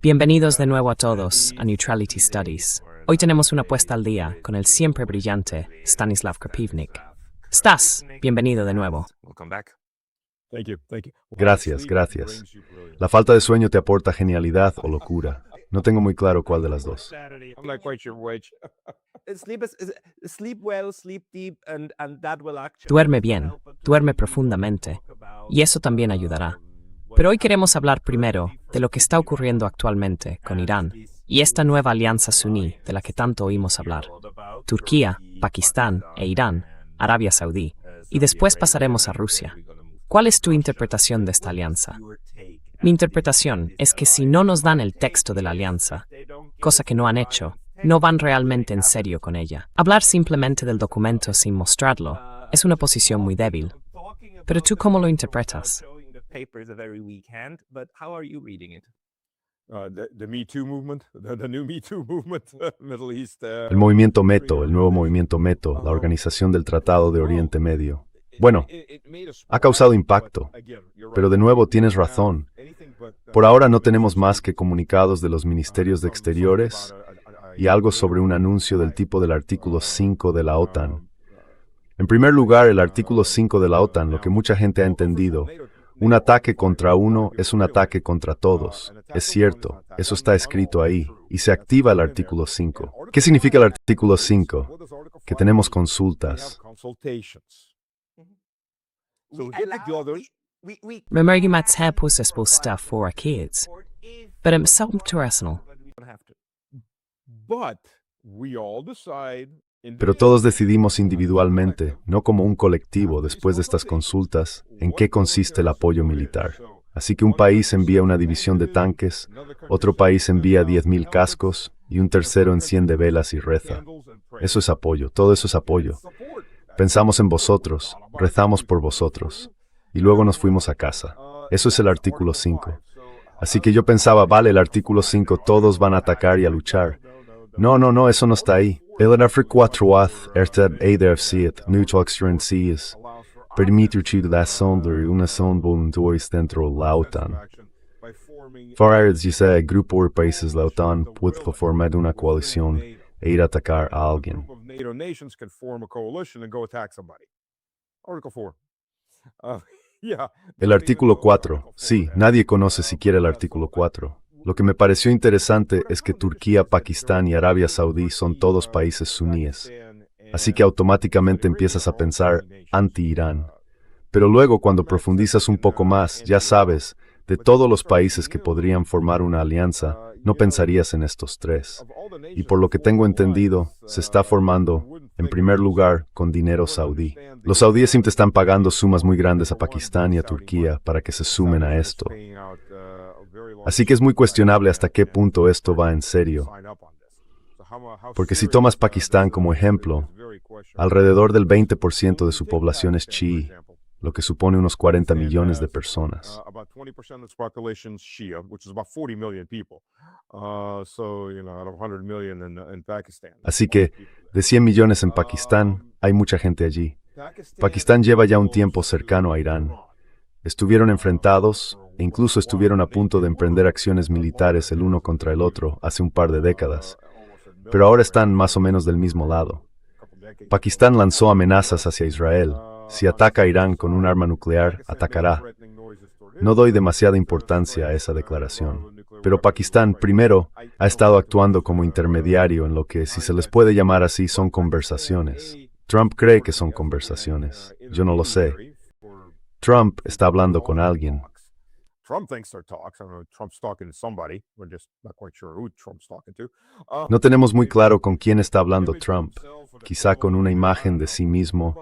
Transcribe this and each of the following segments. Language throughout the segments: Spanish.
Bienvenidos de nuevo a todos a Neutrality Studies. Hoy tenemos una puesta al día con el siempre brillante Stanislav Krapivnik. Stas, bienvenido de nuevo. Gracias, gracias. La falta de sueño te aporta genialidad o locura. No tengo muy claro cuál de las dos. Duerme bien, duerme profundamente, y eso también ayudará. Pero hoy queremos hablar primero de lo que está ocurriendo actualmente con Irán y esta nueva alianza suní de la que tanto oímos hablar. Turquía, Pakistán e Irán, Arabia Saudí, y después pasaremos a Rusia. ¿Cuál es tu interpretación de esta alianza? Mi interpretación es que si no nos dan el texto de la alianza, cosa que no han hecho, no van realmente en serio con ella. Hablar simplemente del documento sin mostrarlo es una posición muy débil. Pero ¿tú cómo lo interpretas? El movimiento METO, el nuevo movimiento METO, la Organización del Tratado de Oriente Medio. Bueno, ha causado impacto, pero de nuevo tienes razón. Por ahora no tenemos más que comunicados de los ministerios de Exteriores y algo sobre un anuncio del tipo del artículo 5 de la OTAN. En primer lugar, el artículo 5 de la OTAN, lo que mucha gente ha entendido, un ataque contra uno es un ataque contra todos. Es cierto, eso está escrito ahí, y se activa el artículo 5. ¿Qué significa el artículo 5? Que tenemos consultas. Remörgimats här på sig spåsta för kids. Men samt arsenal. Pero todos decidimos individualmente, no como un colectivo, después de estas consultas, en qué consiste el apoyo militar. Así que un país envía una división de tanques, otro país envía 10,000 cascos, y un tercero enciende velas y reza. Eso es apoyo, todo eso es apoyo. Pensamos en vosotros, rezamos por vosotros, y luego nos fuimos a casa. Eso es el artículo 5. Así que yo pensaba, vale, el artículo 5, todos van a atacar y a luchar. No, eso no está ahí. El artículo 4 neutral extranjeras permite la unión voluntarios dentro de la OTAN. Para dice el grupo de países de la OTAN puede formar una coalición e ir a atacar a alguien. El artículo 4. Sí, nadie conoce siquiera el artículo 4. Lo que me pareció interesante es que Turquía, Pakistán y Arabia Saudí son todos países suníes. Así que automáticamente empiezas a pensar anti-Irán. Pero luego, cuando profundizas un poco más, ya sabes, de todos los países que podrían formar una alianza, no pensarías en estos tres. Y por lo que tengo entendido, se está formando, en primer lugar, con dinero saudí. Los saudíes siempre están pagando sumas muy grandes a Pakistán y a Turquía para que se sumen a esto. Así que es muy cuestionable hasta qué punto esto va en serio. Porque si tomas Pakistán como ejemplo, alrededor del 20% de su población es chií, lo que supone unos 40 millones de personas. Así que, de 100 millones en Pakistán, hay mucha gente allí. Pakistán lleva ya un tiempo cercano a Irán. Estuvieron enfrentados e incluso estuvieron a punto de emprender acciones militares el uno contra el otro hace un par de décadas. Pero ahora están más o menos del mismo lado. Pakistán lanzó amenazas hacia Israel. Si ataca a Irán con un arma nuclear, atacará. No doy demasiada importancia a esa declaración. Pero Pakistán, primero, ha estado actuando como intermediario en lo que, si se les puede llamar así, son conversaciones. Trump cree que son conversaciones. Yo no lo sé. Trump está hablando con alguien. No tenemos muy claro con quién está hablando Trump. Quizá con una imagen de sí mismo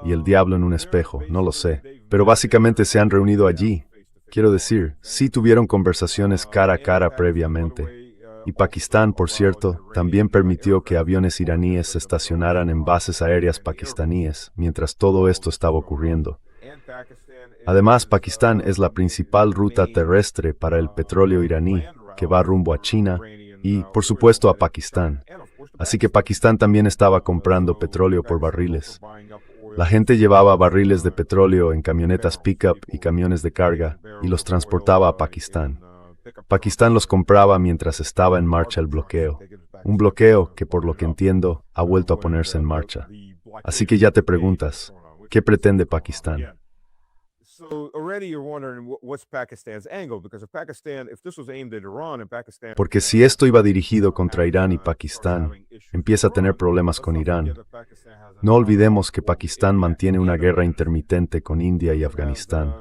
y el diablo en un espejo, no lo sé. Pero básicamente se han reunido allí. Quiero decir, sí tuvieron conversaciones cara a cara previamente. Y Pakistán, por cierto, también permitió que aviones iraníes se estacionaran en bases aéreas pakistaníes mientras todo esto estaba ocurriendo. Además, Pakistán es la principal ruta terrestre para el petróleo iraní, que va rumbo a China y, por supuesto, a Pakistán. Así que Pakistán también estaba comprando petróleo por barriles. La gente llevaba barriles de petróleo en camionetas pick-up y camiones de carga y los transportaba a Pakistán. Pakistán los compraba mientras estaba en marcha el bloqueo. Un bloqueo que, por lo que entiendo, ha vuelto a ponerse en marcha. Así que ya te preguntas, ¿qué pretende Pakistán? Porque si esto iba dirigido contra Irán y Pakistán, empieza a tener problemas con Irán. No olvidemos que Pakistán mantiene una guerra intermitente con India y Afganistán.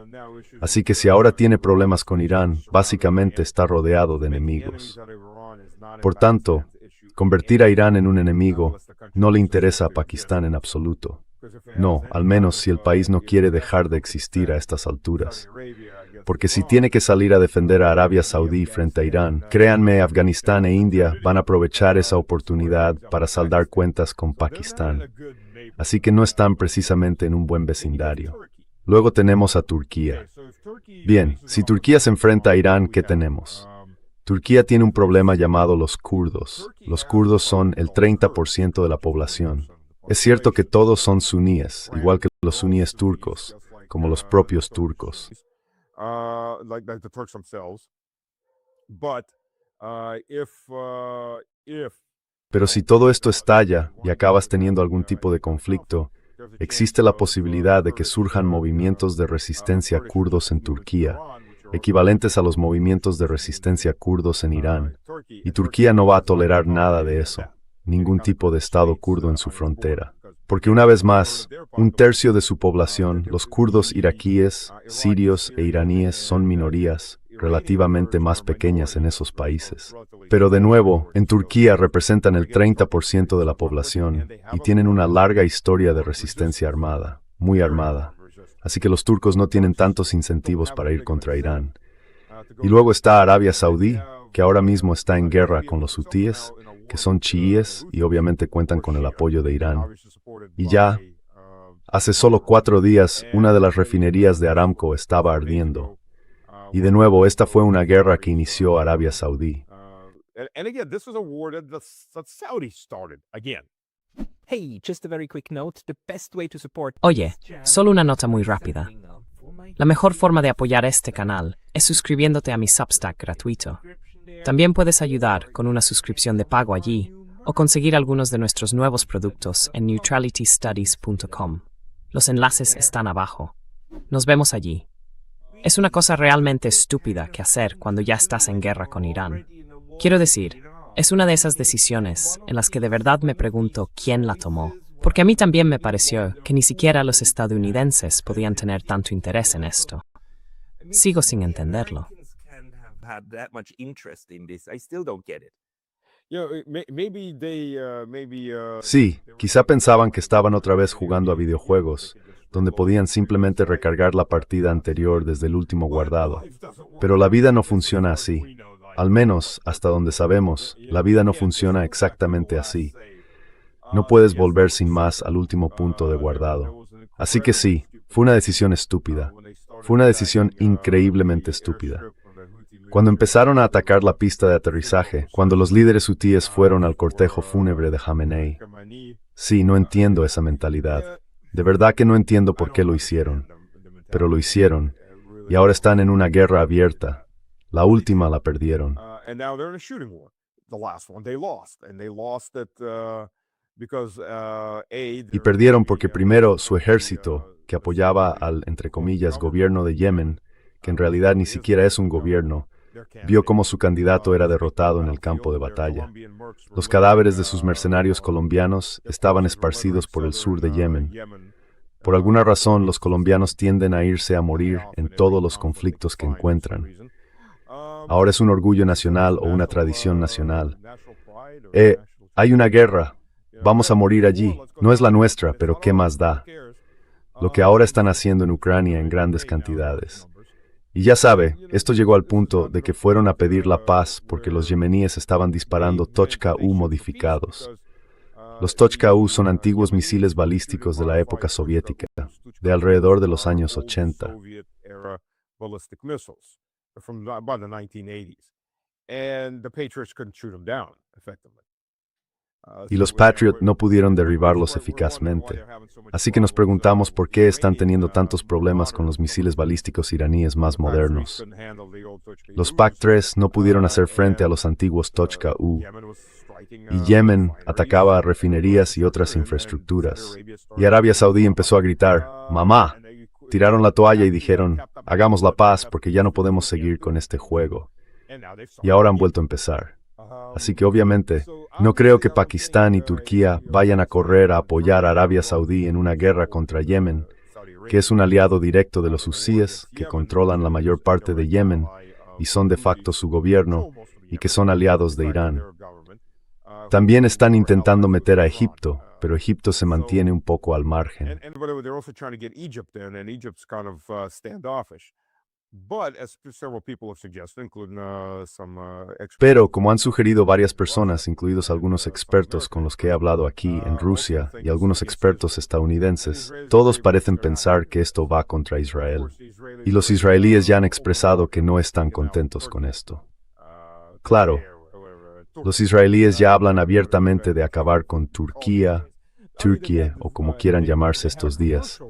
Así que si ahora tiene problemas con Irán, básicamente está rodeado de enemigos. Por tanto, convertir a Irán en un enemigo no le interesa a Pakistán en absoluto. No, al menos si el país no quiere dejar de existir a estas alturas. Porque si tiene que salir a defender a Arabia Saudí frente a Irán, créanme, Afganistán e India van a aprovechar esa oportunidad para saldar cuentas con Pakistán. Así que no están precisamente en un buen vecindario. Luego tenemos a Turquía. Bien, si Turquía se enfrenta a Irán, ¿qué tenemos? Turquía tiene un problema llamado los kurdos. Los kurdos son el 30% de la población. Es cierto que todos son suníes, igual que los suníes turcos, como los propios turcos. Pero si todo esto estalla y acabas teniendo algún tipo de conflicto, existe la posibilidad de que surjan movimientos de resistencia kurdos en Turquía, equivalentes a los movimientos de resistencia kurdos en Irán. Y Turquía no va a tolerar nada de eso, ningún tipo de Estado kurdo en su frontera. Porque una vez más, un tercio de su población, los kurdos iraquíes, sirios e iraníes, son minorías relativamente más pequeñas en esos países. Pero de nuevo, en Turquía representan el 30% de la población y tienen una larga historia de resistencia armada, muy armada. Así que los turcos no tienen tantos incentivos para ir contra Irán. Y luego está Arabia Saudí, que ahora mismo está en guerra con los hutíes, que son chiíes y obviamente cuentan con el apoyo de Irán. Y ya, hace solo 4 días, una de las refinerías de Aramco estaba ardiendo. Y de nuevo, esta fue una guerra que inició Arabia Saudí. Oye, solo una nota muy rápida. La mejor forma de apoyar este canal es suscribiéndote a mi Substack gratuito. También puedes ayudar con una suscripción de pago allí o conseguir algunos de nuestros nuevos productos en neutralitystudies.com. Los enlaces están abajo. Nos vemos allí. Es una cosa realmente estúpida que hacer cuando ya estás en guerra con Irán. Quiero decir, es una de esas decisiones en las que de verdad me pregunto quién la tomó. Porque a mí también me pareció que ni siquiera los estadounidenses podían tener tanto interés en esto. Sigo sin entenderlo. Sí, quizá pensaban que estaban otra vez jugando a videojuegos, donde podían simplemente recargar la partida anterior desde el último guardado. Pero la vida no funciona así. Al menos, hasta donde sabemos, la vida no funciona exactamente así. No puedes volver sin más al último punto de guardado. Así que sí, fue una decisión estúpida. Fue una decisión increíblemente estúpida. Cuando empezaron a atacar la pista de aterrizaje, cuando los líderes hutíes fueron al cortejo fúnebre de Jamenei. Sí, no entiendo esa mentalidad. De verdad que no entiendo por qué lo hicieron. Pero lo hicieron. Y ahora están en una guerra abierta. La última la perdieron. Y perdieron porque primero su ejército, que apoyaba al, entre comillas, gobierno de Yemen, que en realidad ni siquiera es un gobierno, vio cómo su candidato era derrotado en el campo de batalla. Los cadáveres de sus mercenarios colombianos estaban esparcidos por el sur de Yemen. Por alguna razón, los colombianos tienden a irse a morir en todos los conflictos que encuentran. Ahora es un orgullo nacional o una tradición nacional. Hay una guerra. Vamos a morir allí. No es la nuestra, pero ¿qué más da? Lo que ahora están haciendo en Ucrania en grandes cantidades. Y ya sabe, esto llegó al punto de que fueron a pedir la paz porque los yemeníes estaban disparando Tochka-U modificados. Los Tochka-U son antiguos misiles balísticos de la época soviética, de alrededor de los años 80. y los Patriot no pudieron derribarlos eficazmente. Así que nos preguntamos por qué están teniendo tantos problemas con los misiles balísticos iraníes más modernos. Los PAC-3 no pudieron hacer frente a los antiguos Tochka-U, y Yemen atacaba a refinerías y otras infraestructuras. Y Arabia Saudí empezó a gritar, ¡Mamá! Tiraron la toalla y dijeron, hagamos la paz porque ya no podemos seguir con este juego. Y ahora han vuelto a empezar. Así que obviamente, no creo que Pakistán y Turquía vayan a correr a apoyar a Arabia Saudí en una guerra contra Yemen, que es un aliado directo de los hutíes, que controlan la mayor parte de Yemen y son de facto su gobierno, y que son aliados de Irán. También están intentando meter a Egipto, pero Egipto se mantiene un poco al margen. Pero, como han sugerido varias personas, incluidos algunos expertos con los que he hablado aquí en Rusia y algunos expertos estadounidenses, todos parecen pensar que esto va contra Israel. Y los israelíes ya han expresado que no están contentos con esto. Claro, los israelíes ya hablan abiertamente de acabar con Turquía o como quieran llamarse estos días.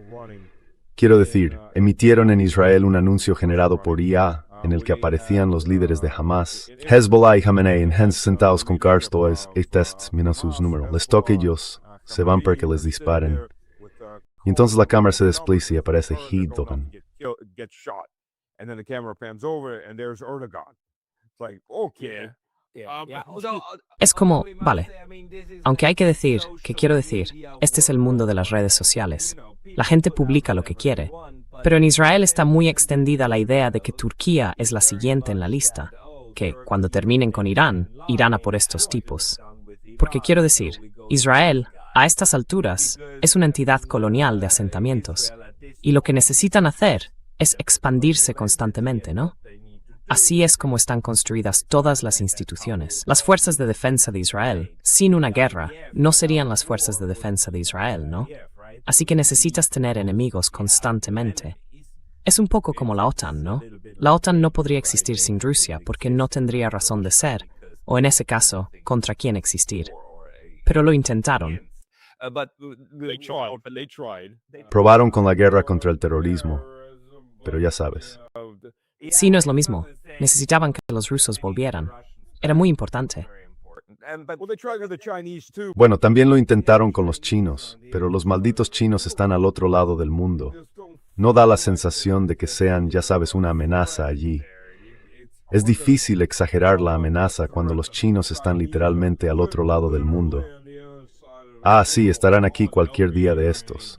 Quiero decir, emitieron en Israel un anuncio generado por IA, en el que aparecían los líderes de Hamas, Hezbollah y Khamenei en hands sentados con carstoes y tests miran sus números. Les toca ellos, se van para que les disparen. Y entonces la cámara se despliega y aparece Erdogan. Es como, vale, aunque hay que decir, este es el mundo de las redes sociales. La gente publica lo que quiere, pero en Israel está muy extendida la idea de que Turquía es la siguiente en la lista, que cuando terminen con Irán, irán a por estos tipos. Porque quiero decir, Israel, a estas alturas, es una entidad colonial de asentamientos, y lo que necesitan hacer es expandirse constantemente, ¿no? Así es como están construidas todas las instituciones. Las fuerzas de defensa de Israel, sin una guerra, no serían las fuerzas de defensa de Israel, ¿no? Así que necesitas tener enemigos constantemente. Es un poco como la OTAN, ¿no? La OTAN no podría existir sin Rusia porque no tendría razón de ser, o en ese caso, ¿contra quién existir? Pero lo intentaron. Probaron con la guerra contra el terrorismo, pero ya sabes. Sí, no es lo mismo. Necesitaban que los rusos volvieran. Era muy importante. Bueno, también lo intentaron con los chinos, pero los malditos chinos están al otro lado del mundo. No da la sensación de que sean, ya sabes, una amenaza allí. Es difícil exagerar la amenaza cuando los chinos están literalmente al otro lado del mundo. Ah, sí, estarán aquí cualquier día de estos.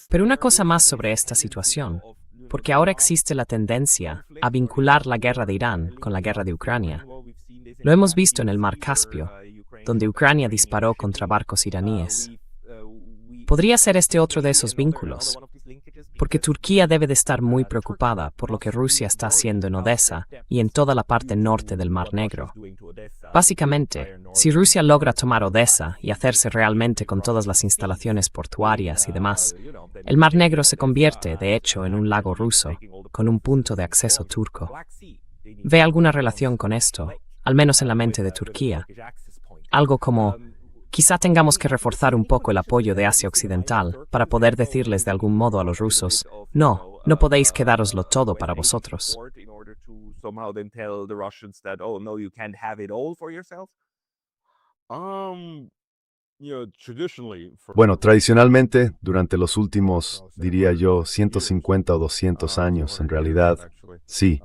Pero una cosa más sobre esta situación, porque ahora existe la tendencia a vincular la guerra de Irán con la guerra de Ucrania. Lo hemos visto en el Mar Caspio, donde Ucrania disparó contra barcos iraníes. ¿Podría ser este otro de esos vínculos? Porque Turquía debe de estar muy preocupada por lo que Rusia está haciendo en Odessa y en toda la parte norte del Mar Negro. Básicamente, si Rusia logra tomar Odessa y hacerse realmente con todas las instalaciones portuarias y demás, el Mar Negro se convierte, de hecho, en un lago ruso, con un punto de acceso turco. ¿Ve alguna relación con esto, al menos en la mente de Turquía? Algo como, quizá tengamos que reforzar un poco el apoyo de Asia Occidental para poder decirles de algún modo a los rusos, no podéis quedároslo todo para vosotros. Bueno, tradicionalmente, durante los últimos, diría yo, 150 o 200 años, en realidad, sí,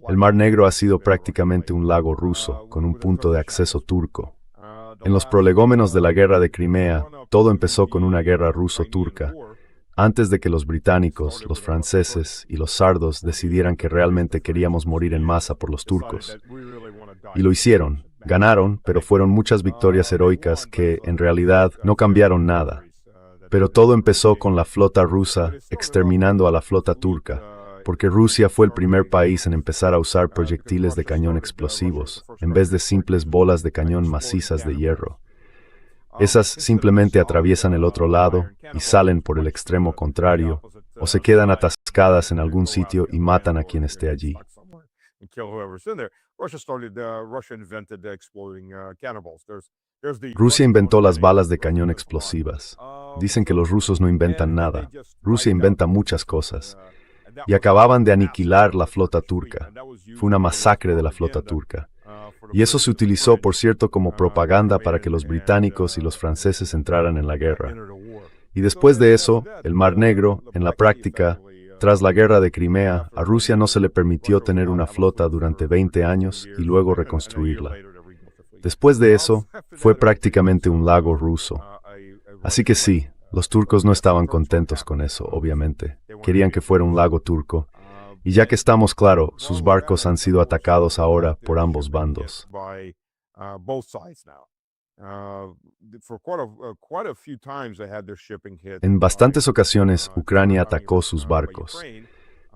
el Mar Negro ha sido prácticamente un lago ruso, con un punto de acceso turco. En los prolegómenos de la guerra de Crimea, todo empezó con una guerra ruso-turca, antes de que los británicos, los franceses y los sardos decidieran que realmente queríamos morir en masa por los turcos. Y lo hicieron, ganaron, pero fueron muchas victorias heroicas que, en realidad, no cambiaron nada. Pero todo empezó con la flota rusa exterminando a la flota turca, porque Rusia fue el primer país en empezar a usar proyectiles de cañón explosivos, en vez de simples bolas de cañón macizas de hierro. Esas simplemente atraviesan el otro lado y salen por el extremo contrario, o se quedan atascadas en algún sitio y matan a quien esté allí. Rusia inventó las balas de cañón explosivas. Dicen que los rusos no inventan nada. Rusia inventa muchas cosas. Y acababan de aniquilar la flota turca. Fue una masacre de la flota turca. Y eso se utilizó, por cierto, como propaganda para que los británicos y los franceses entraran en la guerra. Y después de eso, el Mar Negro, en la práctica, tras la guerra de Crimea, a Rusia no se le permitió tener una flota durante 20 años y luego reconstruirla. Después de eso, fue prácticamente un lago ruso. Así que sí, los turcos no estaban contentos con eso, obviamente. Querían que fuera un lago turco. Y ya que estamos claro, sus barcos han sido atacados ahora por ambos bandos. En bastantes ocasiones, Ucrania atacó sus barcos.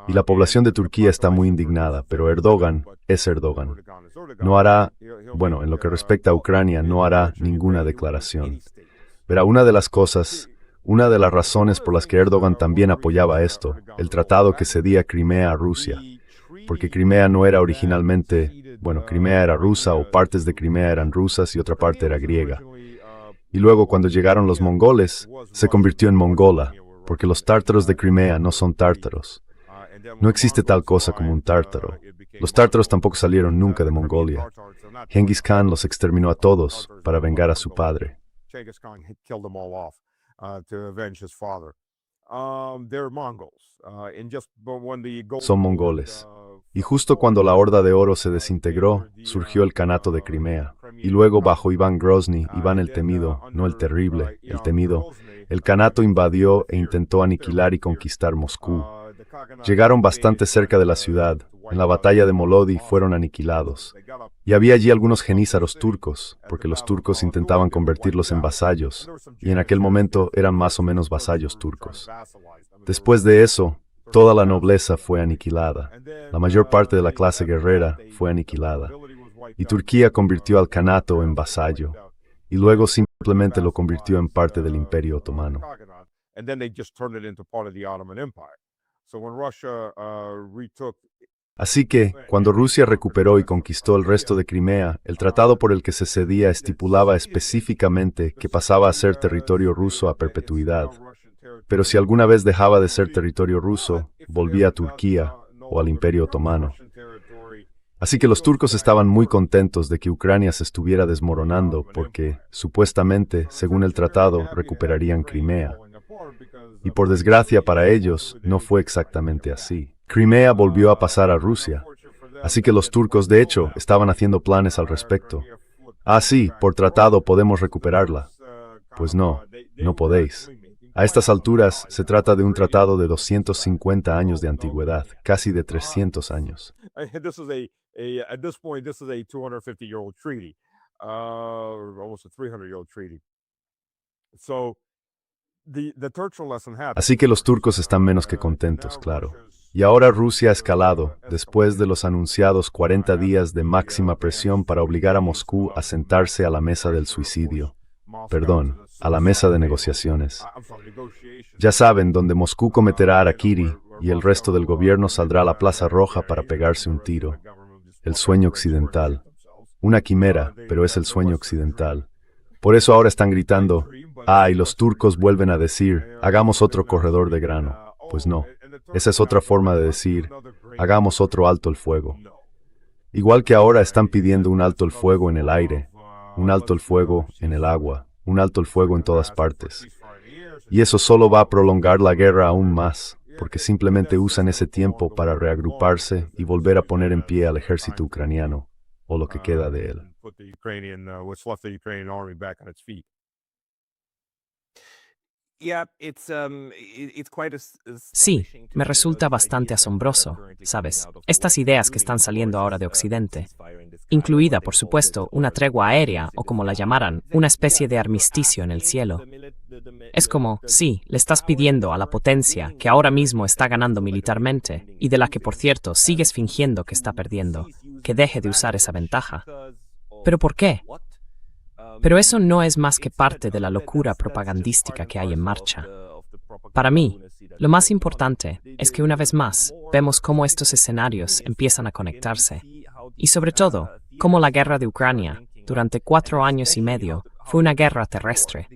Y la población de Turquía está muy indignada, pero Erdogan es Erdogan. No hará, bueno, en lo que respecta a Ucrania, no hará ninguna declaración. Verá, una de las razones por las que Erdogan también apoyaba esto, el tratado que cedía Crimea a Rusia, porque Crimea no era originalmente, Crimea era rusa o partes de Crimea eran rusas y otra parte era griega. Y luego cuando llegaron los mongoles, se convirtió en mongola, porque los tártaros de Crimea no son tártaros. No existe tal cosa como un tártaro. Los tártaros tampoco salieron nunca de Mongolia. Genghis Khan los exterminó a todos para vengar a su padre. Son mongoles. Y justo cuando la Horda de Oro se desintegró, surgió el Kanato de Crimea. Y luego bajo Iván Grozny, Iván el Temido, no el terrible, el temido, el Kanato invadió e intentó aniquilar y conquistar Moscú. Llegaron bastante cerca de la ciudad. En la batalla de Molodi fueron aniquilados. Y había allí algunos jenízaros turcos, porque los turcos intentaban convertirlos en vasallos, y en aquel momento eran más o menos vasallos turcos. Después de eso, toda la nobleza fue aniquilada. La mayor parte de la clase guerrera fue aniquilada. Y Turquía convirtió al Kanato en vasallo, y luego simplemente lo convirtió en parte del Imperio Otomano. Así que, cuando Rusia recuperó y conquistó el resto de Crimea, el tratado por el que se cedía estipulaba específicamente que pasaba a ser territorio ruso a perpetuidad. Pero si alguna vez dejaba de ser territorio ruso, volvía a Turquía o al Imperio Otomano. Así que los turcos estaban muy contentos de que Ucrania se estuviera desmoronando porque, supuestamente, según el tratado, recuperarían Crimea. Y por desgracia para ellos, no fue exactamente así. Crimea volvió a pasar a Rusia. Así que los turcos, de hecho, estaban haciendo planes al respecto. Ah, sí, por tratado podemos recuperarla. Pues no, no podéis. A estas alturas, se trata de un tratado de 250 años de antigüedad, casi de 300 años. Así que los turcos están menos que contentos, claro. Y ahora Rusia ha escalado, después de los anunciados 40 días de máxima presión para obligar a Moscú a sentarse a la mesa del suicidio. Perdón, a la mesa de negociaciones. Ya saben, donde Moscú cometerá harakiri y el resto del gobierno saldrá a la Plaza Roja para pegarse un tiro. El sueño occidental. Una quimera, pero es el sueño occidental. Por eso ahora están gritando, y los turcos vuelven a decir, hagamos otro corredor de grano. Pues no, esa es otra forma de decir, hagamos otro alto el fuego. Igual que ahora están pidiendo un alto el fuego en el aire, un alto el fuego en el agua, un alto el fuego en todas partes. Y eso solo va a prolongar la guerra aún más, porque simplemente usan ese tiempo para reagruparse y volver a poner en pie al ejército ucraniano, o lo que queda de él. Sí, me resulta bastante asombroso, ¿sabes? Estas ideas que están saliendo ahora de Occidente, incluida, por supuesto, una tregua aérea o como la llamaran, una especie de armisticio en el cielo. Es como, sí, le estás pidiendo a la potencia que ahora mismo está ganando militarmente y de la que, por cierto, sigues fingiendo que está perdiendo, que deje de usar esa ventaja. ¿Pero por qué? Pero eso no es más que parte de la locura propagandística que hay en marcha. Para mí, lo más importante es que una vez más vemos cómo estos escenarios empiezan a conectarse. Y sobre todo, cómo la guerra de Ucrania, durante 4 años y medio, fue una guerra terrestre.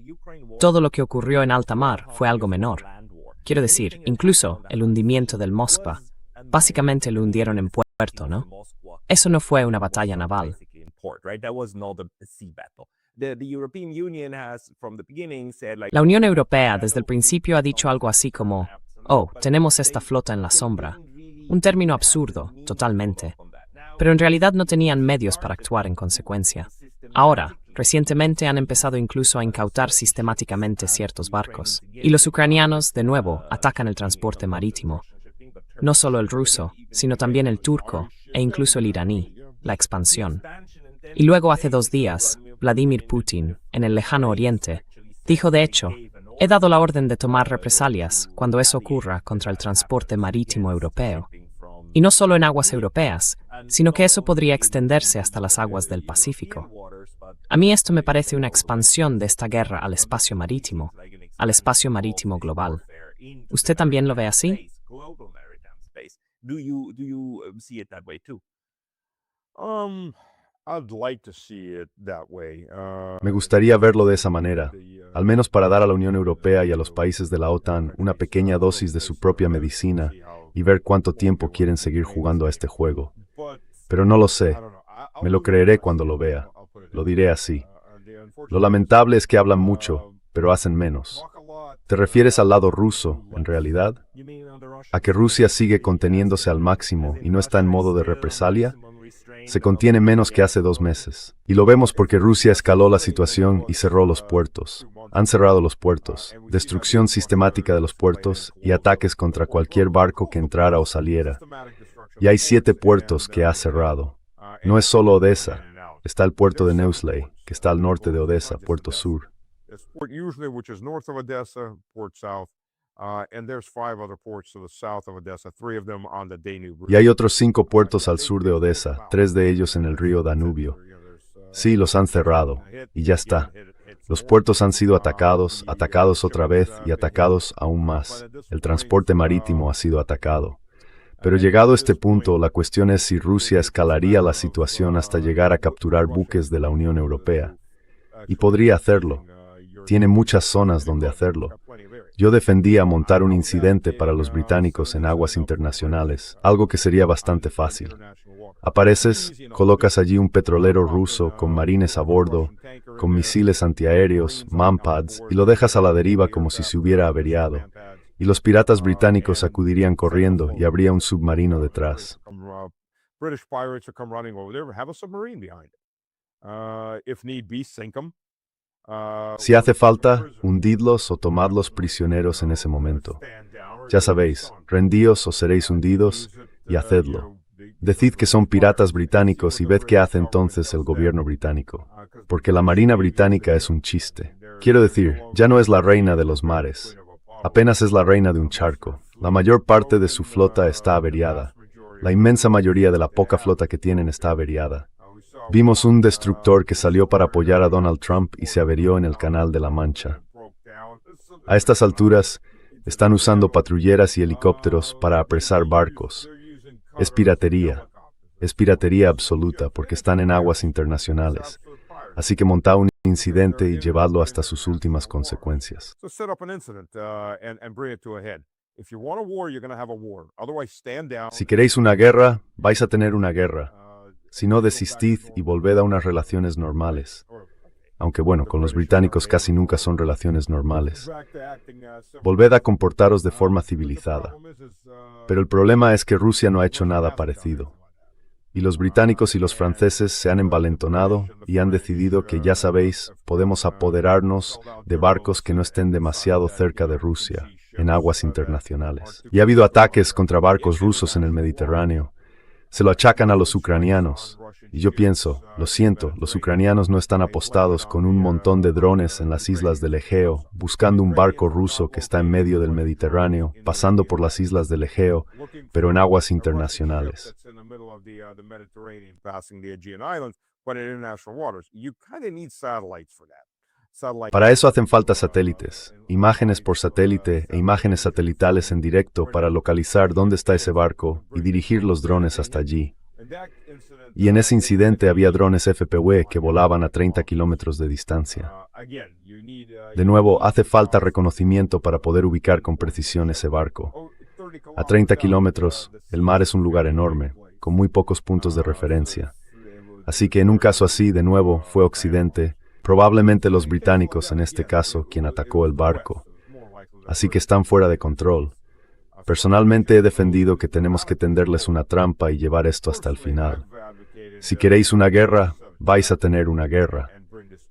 Todo lo que ocurrió en alta mar fue algo menor. Quiero decir, incluso el hundimiento del Moskva. Básicamente lo hundieron en puerto, ¿no? Eso no fue una batalla naval. La Unión Europea desde el principio ha dicho algo así como, oh, tenemos esta flota en la sombra. Un término absurdo, totalmente. Pero en realidad no tenían medios para actuar en consecuencia. Ahora, recientemente han empezado incluso a incautar sistemáticamente ciertos barcos. Y los ucranianos, de nuevo, atacan el transporte marítimo. No solo el ruso, sino también el turco e incluso el iraní, la expansión. Y luego hace 2 días, Vladimir Putin, en el lejano oriente, dijo de hecho, he dado la orden de tomar represalias cuando eso ocurra contra el transporte marítimo europeo. Y no solo en aguas europeas, sino que eso podría extenderse hasta las aguas del Pacífico. A mí esto me parece una expansión de esta guerra al espacio marítimo global. ¿Usted también lo ve así? Me gustaría verlo de esa manera, al menos para dar a la Unión Europea y a los países de la OTAN una pequeña dosis de su propia medicina y ver cuánto tiempo quieren seguir jugando a este juego. Pero no lo sé. Me lo creeré cuando lo vea. Lo diré así. Lo lamentable es que hablan mucho, pero hacen menos. ¿Te refieres al lado ruso, en realidad? ¿A que Rusia sigue conteniéndose al máximo y no está en modo de represalia? Se contiene menos que hace 2 meses. Y lo vemos porque Rusia escaló la situación y cerró los puertos. Han cerrado los puertos, destrucción sistemática de los puertos y ataques contra cualquier barco que entrara o saliera. Y hay 7 puertos que ha cerrado. No es solo Odessa. Está el puerto de Neusley, que está al norte de Odessa, Puerto Sur. Y hay otros 5 puertos al sur de Odessa, 3 de ellos en el río Danubio. Sí, los han cerrado, y ya está. Los puertos han sido atacados, atacados otra vez y atacados aún más. El transporte marítimo ha sido atacado. Pero llegado a este punto, la cuestión es si Rusia escalaría la situación hasta llegar a capturar buques de la Unión Europea. Y podría hacerlo. Tiene muchas zonas donde hacerlo. Yo defendía montar un incidente para los británicos en aguas internacionales, algo que sería bastante fácil. Apareces, colocas allí un petrolero ruso con marines a bordo, con misiles antiaéreos, manpads, y lo dejas a la deriva como si se hubiera averiado. Y los piratas británicos acudirían corriendo y habría un submarino detrás. Si hace falta, hundidlos o tomadlos prisioneros en ese momento. Ya sabéis, rendíos o seréis hundidos, y hacedlo. Decid que son piratas británicos y ved qué hace entonces el gobierno británico. Porque la Marina británica es un chiste. Quiero decir, ya no es la reina de los mares. Apenas es la reina de un charco. La mayor parte de su flota está averiada. La inmensa mayoría de la poca flota que tienen está averiada. Vimos un destructor que salió para apoyar a Donald Trump y se averió en el Canal de la Mancha. A estas alturas, están usando patrulleras y helicópteros para apresar barcos. Es piratería absoluta porque están en aguas internacionales. Así que montad un incidente y llevadlo hasta sus últimas consecuencias. Si queréis una guerra, vais a tener una guerra. Si no, desistid y volved a unas relaciones normales. Aunque bueno, con los británicos casi nunca son relaciones normales. Volved a comportaros de forma civilizada. Pero el problema es que Rusia no ha hecho nada parecido. Y los británicos y los franceses se han envalentonado y han decidido que, ya sabéis, podemos apoderarnos de barcos que no estén demasiado cerca de Rusia, en aguas internacionales. Y ha habido ataques contra barcos rusos en el Mediterráneo. Se lo achacan a los ucranianos. Y yo pienso, lo siento, los ucranianos no están apostados con un montón de drones en las islas del Egeo, buscando un barco ruso que está en medio del Mediterráneo, pasando por las islas del Egeo, pero en aguas internacionales. Para eso hacen falta satélites, imágenes por satélite e imágenes satelitales en directo para localizar dónde está ese barco y dirigir los drones hasta allí. Y en ese incidente había drones FPV que volaban a 30 kilómetros de distancia. De nuevo, hace falta reconocimiento para poder ubicar con precisión ese barco. A 30 kilómetros, el mar es un lugar enorme, con muy pocos puntos de referencia. Así que en un caso así, de nuevo, fue Occidente, probablemente los británicos en este caso, quien atacó el barco. Así que están fuera de control. Personalmente he defendido que tenemos que tenderles una trampa y llevar esto hasta el final. Si queréis una guerra, vais a tener una guerra.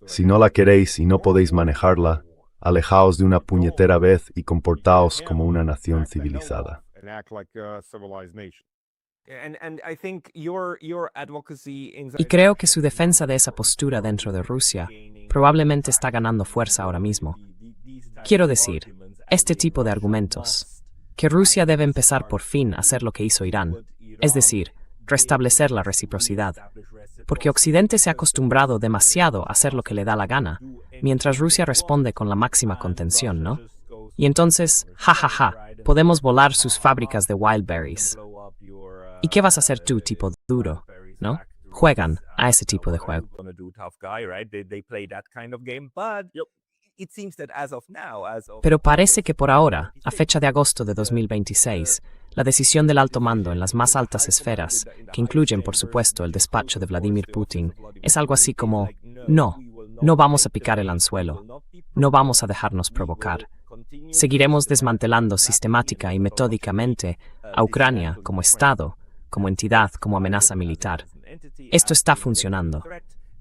Si no la queréis y no podéis manejarla, alejaos de una puñetera vez y comportaos como una nación civilizada. Y creo que su defensa de esa postura dentro de Rusia probablemente está ganando fuerza ahora mismo. Quiero decir, este tipo de argumentos, que Rusia debe empezar por fin a hacer lo que hizo Irán, es decir, restablecer la reciprocidad, porque Occidente se ha acostumbrado demasiado a hacer lo que le da la gana, mientras Rusia responde con la máxima contención, ¿no? Y entonces, podemos volar sus fábricas de Wildberries. ¿Y qué vas a hacer tú, tipo duro, no? Juegan a ese tipo de juego. Pero parece que por ahora, a fecha de agosto de 2026, la decisión del alto mando en las más altas esferas, que incluyen, por supuesto, el despacho de Vladimir Putin, es algo así como, no vamos a picar el anzuelo, no vamos a dejarnos provocar. Seguiremos desmantelando sistemática y metódicamente a Ucrania como Estado, como entidad, como amenaza militar. Esto está funcionando.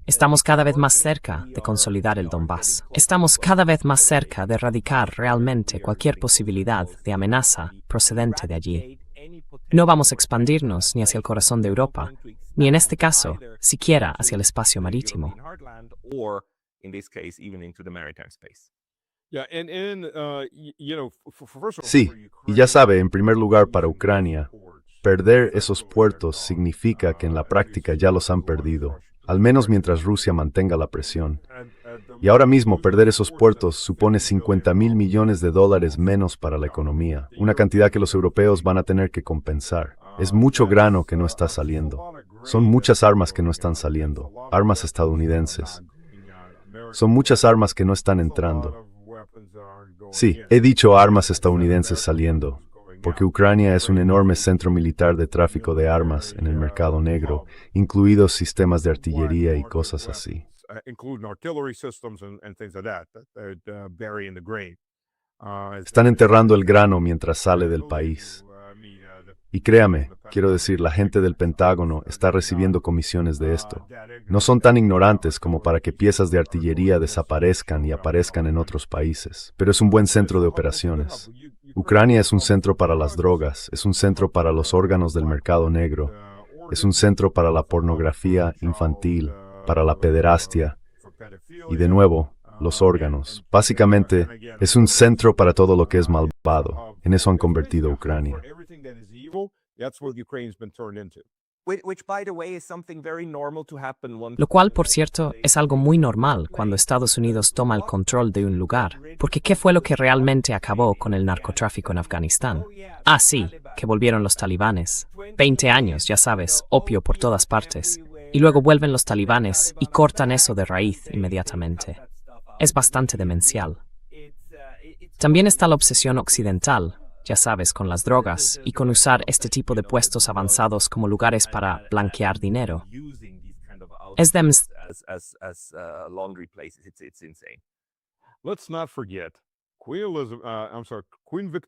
Estamos cada vez más cerca de consolidar el Donbass. Estamos cada vez más cerca de erradicar realmente cualquier posibilidad de amenaza procedente de allí. No vamos a expandirnos ni hacia el corazón de Europa, ni en este caso, siquiera hacia el espacio marítimo. Sí, y ya sabe, en primer lugar para Ucrania, perder esos puertos significa que en la práctica ya los han perdido, al menos mientras Rusia mantenga la presión. Y ahora mismo perder esos puertos supone $50.000 millones menos para la economía, una cantidad que los europeos van a tener que compensar. Es mucho grano que no está saliendo. Son muchas armas que no están saliendo, armas estadounidenses. Son muchas armas que no están entrando. Sí, he dicho armas estadounidenses saliendo, porque Ucrania es un enorme centro militar de tráfico de armas en el mercado negro, incluidos sistemas de artillería y cosas así. Están enterrando el grano mientras sale del país. Y créame, quiero decir, la gente del Pentágono está recibiendo comisiones de esto. No son tan ignorantes como para que piezas de artillería desaparezcan y aparezcan en otros países, pero es un buen centro de operaciones. Ucrania es un centro para las drogas, es un centro para los órganos del mercado negro, es un centro para la pornografía infantil, para la pederastia, y de nuevo, los órganos. Básicamente, es un centro para todo lo que es malvado. En eso han convertido a Ucrania. Lo cual, por cierto, es algo muy normal cuando Estados Unidos toma el control de un lugar, porque ¿qué fue lo que realmente acabó con el narcotráfico en Afganistán? Ah, sí, que volvieron los talibanes. 20 años, ya sabes, opio por todas partes. Y luego vuelven los talibanes y cortan eso de raíz inmediatamente. Es bastante demencial. También está la obsesión occidental, ya sabes, con las drogas y con usar este tipo de puestos avanzados como lugares para blanquear dinero. Es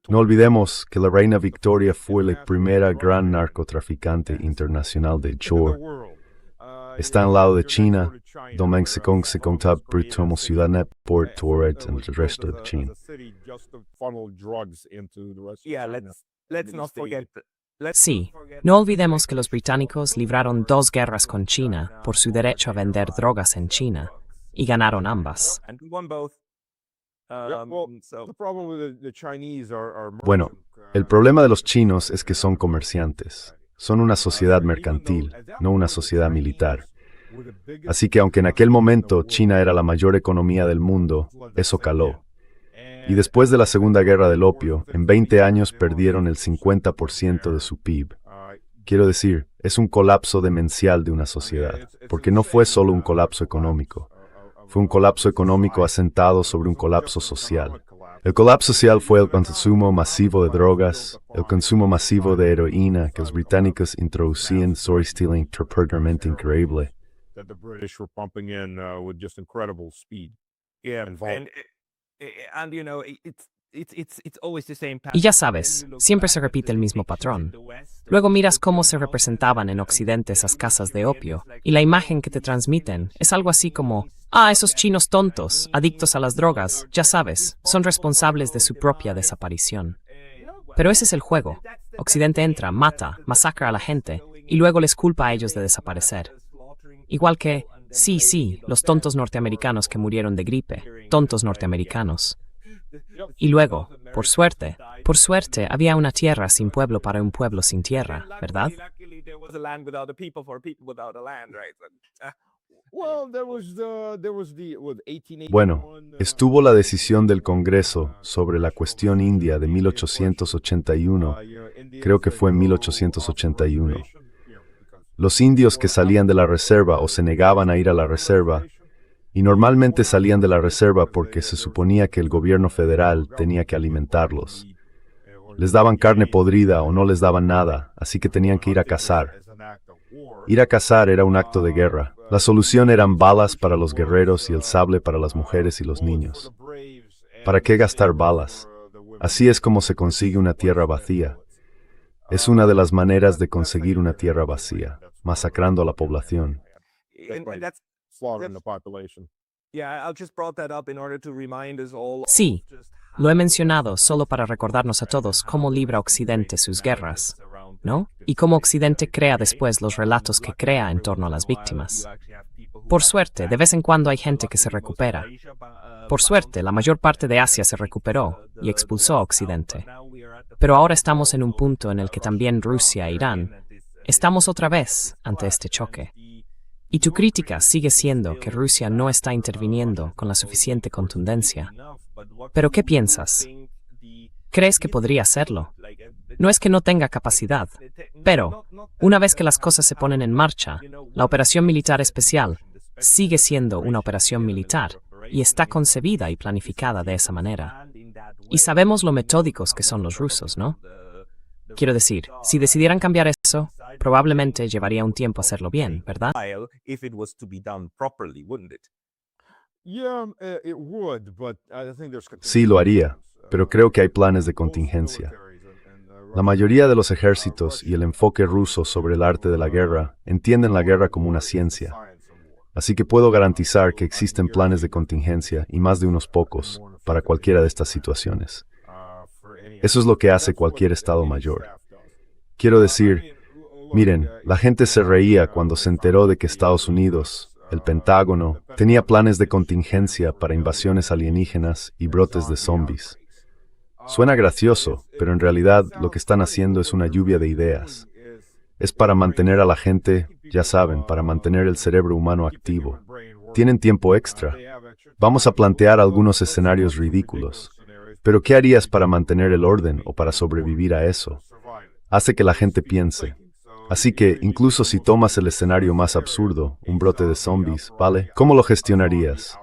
No olvidemos que la reina Victoria fue la primera gran narcotraficante internacional de Chor. Está al lado de China, donde se contaba como ciudad por Toret en el resto de China. Sí, no olvidemos que los británicos libraron 2 guerras con China por su derecho a vender drogas en China, y ganaron ambas. Bueno, el problema de los chinos es que son comerciantes. Son una sociedad mercantil, no una sociedad militar. Así que aunque en aquel momento China era la mayor economía del mundo, eso caló. Y después de la Segunda Guerra del Opio, en 20 años perdieron el 50% de su PIB. Quiero decir, es un colapso demencial de una sociedad, porque no fue solo un colapso económico. Fue un colapso económico asentado sobre un colapso social. El colapso social fue el consumo masivo de drogas, el consumo masivo de heroína que los británicos introducían story stealing tremendamente increíble. That the British were pumping in with just incredible speed. Yeah, and volume. and you know, it's always the same pattern. Y ya sabes, siempre se repite el mismo patrón. Luego miras cómo se representaban en Occidente esas casas de opio, y la imagen que te transmiten es algo así como, esos chinos tontos, adictos a las drogas, ya sabes, son responsables de su propia desaparición. Pero ese es el juego. Occidente entra, mata, masacra a la gente, y luego les culpa a ellos de desaparecer. Igual que, sí, los tontos norteamericanos que murieron de gripe, tontos norteamericanos. Y luego, por suerte, había una tierra sin pueblo para un pueblo sin tierra, ¿verdad? There was a land without a people for a people without a land, right? Well, there was the 1881. Bueno, estuvo la decisión del Congreso sobre la cuestión india de 1881. Creo que fue en 1881. Los indios que salían de la reserva o se negaban a ir a la reserva, y normalmente salían de la reserva porque se suponía que el gobierno federal tenía que alimentarlos. Les daban carne podrida o no les daban nada, así que tenían que ir a cazar. Ir a cazar era un acto de guerra. La solución eran balas para los guerreros y el sable para las mujeres y los niños. ¿Para qué gastar balas? Así es como se consigue una tierra vacía. Es una de las maneras de conseguir una tierra vacía, masacrando a la población. Slaughtering the population. Yeah, I just brought that up in order to remind us all. Sí, lo he mencionado solo para recordarnos a todos cómo libra Occidente sus guerras, ¿no? Y cómo Occidente crea después los relatos que crea en torno a las víctimas. Por suerte, de vez en cuando hay gente que se recupera. Por suerte, la mayor parte de Asia se recuperó y expulsó a Occidente. Pero ahora estamos en un punto en el que también Rusia e Irán estamos otra vez ante este choque. Y tu crítica sigue siendo que Rusia no está interviniendo con la suficiente contundencia. ¿Pero qué piensas? ¿Crees que podría hacerlo? No es que no tenga capacidad, pero, una vez que las cosas se ponen en marcha, la operación militar especial sigue siendo una operación militar y está concebida y planificada de esa manera. Y sabemos lo metódicos que son los rusos, ¿no? Quiero decir, si decidieran cambiar eso, probablemente llevaría un tiempo hacerlo bien, ¿verdad? If it was to be done properly, wouldn't it? Yeah, it would, but I think there's Sí, lo haría, pero creo que hay planes de contingencia. La mayoría de los ejércitos y el enfoque ruso sobre el arte de la guerra entienden la guerra como una ciencia. Así que puedo garantizar que existen planes de contingencia, y más de unos pocos, para cualquiera de estas situaciones. Eso es lo que hace cualquier Estado Mayor. Quiero decir, miren, la gente se reía cuando se enteró de que Estados Unidos, el Pentágono, tenía planes de contingencia para invasiones alienígenas y brotes de zombies. Suena gracioso, pero en realidad lo que están haciendo es una lluvia de ideas. Es para mantener a la gente, ya saben, para mantener el cerebro humano activo. Tienen tiempo extra. Vamos a plantear algunos escenarios ridículos. Pero ¿qué harías para mantener el orden o para sobrevivir a eso? Hace que la gente piense. Así que, incluso si tomas el escenario más absurdo, un brote de zombies, ¿vale? ¿Cómo lo gestionarías?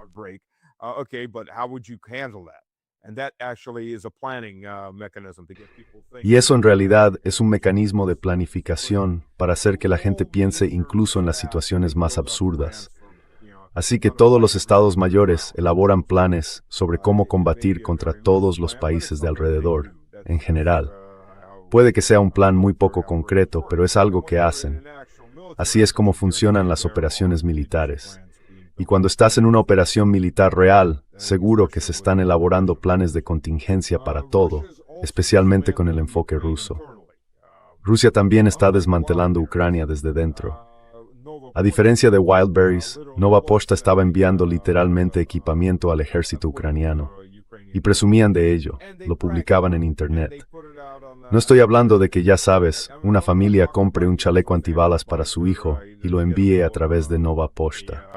Okay, but how would you handle that? And that actually is a planning mechanism to get people thinking. Y eso en realidad es un mecanismo de planificación para hacer que la gente piense incluso en las situaciones más absurdas. Así que todos los estados mayores elaboran planes sobre cómo combatir contra todos los países de alrededor, en general. Puede que sea un plan muy poco concreto, pero es algo que hacen. Así es como funcionan las operaciones militares. Y cuando estás en una operación militar real, seguro que se están elaborando planes de contingencia para todo, especialmente con el enfoque ruso. Rusia también está desmantelando Ucrania desde dentro. A diferencia de Wildberries, Nova Pochta estaba enviando literalmente equipamiento al ejército ucraniano. y presumían de ello, lo publicaban en Internet. No estoy hablando de que, ya sabes, una familia compre un chaleco antibalas para su hijo y lo envíe a través de Nova Pošta.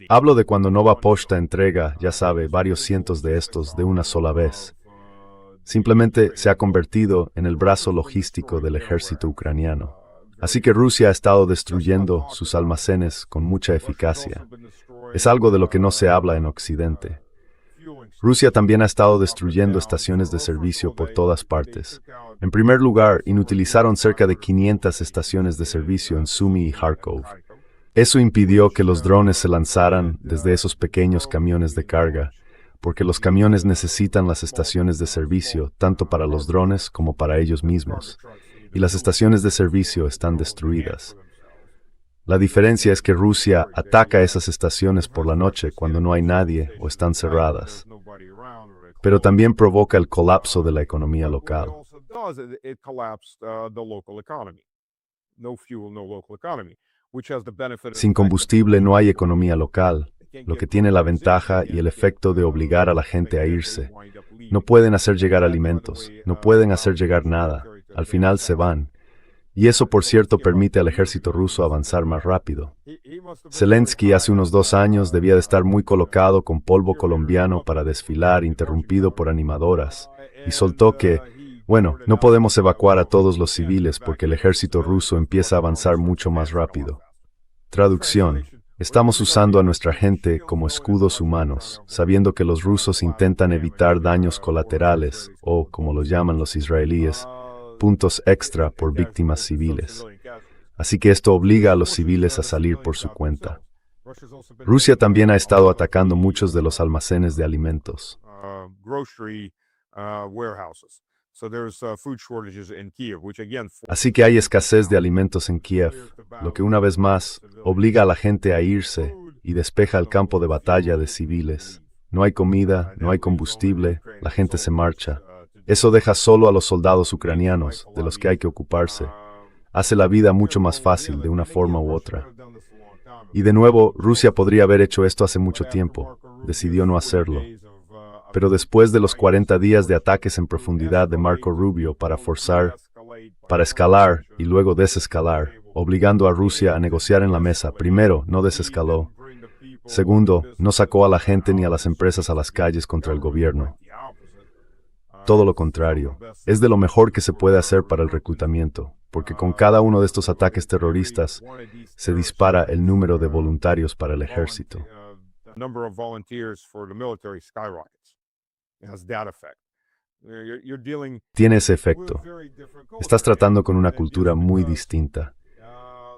Hablo de cuando Nova Pošta entrega, ya sabe, varios cientos de estos de una sola vez. Simplemente se ha convertido en el brazo logístico del ejército ucraniano. Así que Rusia ha estado destruyendo sus almacenes con mucha eficacia. Es algo de lo que no se habla en Occidente. Rusia también ha estado destruyendo estaciones de servicio por todas partes. En primer lugar, inutilizaron cerca de 500 estaciones de servicio en Sumy y Kharkov. Eso impidió que los drones se lanzaran desde esos pequeños camiones de carga, porque los camiones necesitan las estaciones de servicio tanto para los drones como para ellos mismos, y las estaciones de servicio están destruidas. La diferencia es que Rusia ataca esas estaciones por la noche cuando no hay nadie o están cerradas, pero también provoca el colapso de la economía local. Sin combustible no hay economía local, lo que tiene la ventaja y el efecto de obligar a la gente a irse. No pueden hacer llegar alimentos, no pueden hacer llegar nada, al final se van. Y eso, por cierto, permite al ejército ruso avanzar más rápido. Zelensky hace unos 2 años debía de estar muy colocado con polvo colombiano para desfilar, interrumpido por animadoras, y soltó que, bueno, no podemos evacuar a todos los civiles porque el ejército ruso empieza a avanzar mucho más rápido. Traducción: estamos usando a nuestra gente como escudos humanos, sabiendo que los rusos intentan evitar daños colaterales, o, como los llaman los israelíes, puntos extra por víctimas civiles. Así que esto obliga a los civiles a salir por su cuenta. Rusia también ha estado atacando muchos de los almacenes de alimentos. Así que hay escasez de alimentos en Kiev, lo que una vez más obliga a la gente a irse y despeja el campo de batalla de civiles. No hay comida, no hay combustible, la gente se marcha. Eso deja solo a los soldados ucranianos, de los que hay que ocuparse. Hace la vida mucho más fácil de una forma u otra. Y de nuevo, Rusia podría haber hecho esto hace mucho tiempo. Decidió no hacerlo. Pero después de los 40 días de ataques en profundidad de Marco Rubio para escalar y luego desescalar, obligando a Rusia a negociar en la mesa, primero, no desescaló. Segundo, no sacó a la gente ni a las empresas a las calles contra el gobierno. Todo lo contrario, es de lo mejor que se puede hacer para el reclutamiento, porque con cada uno de estos ataques terroristas se dispara el número de voluntarios para el ejército. Tiene ese efecto. Estás tratando con una cultura muy distinta.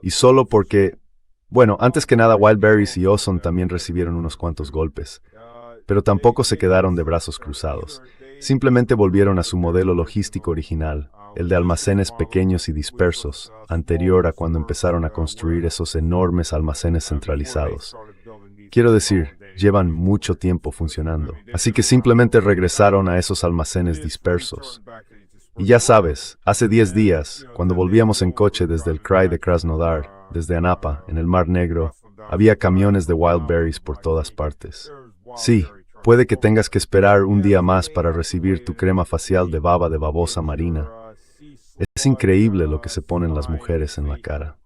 Y solo porque, bueno, antes que nada Wildberries y Ozone también recibieron unos cuantos golpes, pero tampoco se quedaron de brazos cruzados. Simplemente volvieron a su modelo logístico original, el de almacenes pequeños y dispersos, anterior a cuando empezaron a construir esos enormes almacenes centralizados. Quiero decir, llevan mucho tiempo funcionando, así que simplemente regresaron a esos almacenes dispersos. Y ya sabes, hace 10 días, cuando volvíamos en coche desde el Krai de Krasnodar, desde Anapa, en el Mar Negro, había camiones de Wildberries por todas partes. Sí. Puede que tengas que esperar un día más para recibir tu crema facial de baba de babosa marina. Es increíble lo que se ponen las mujeres en la cara.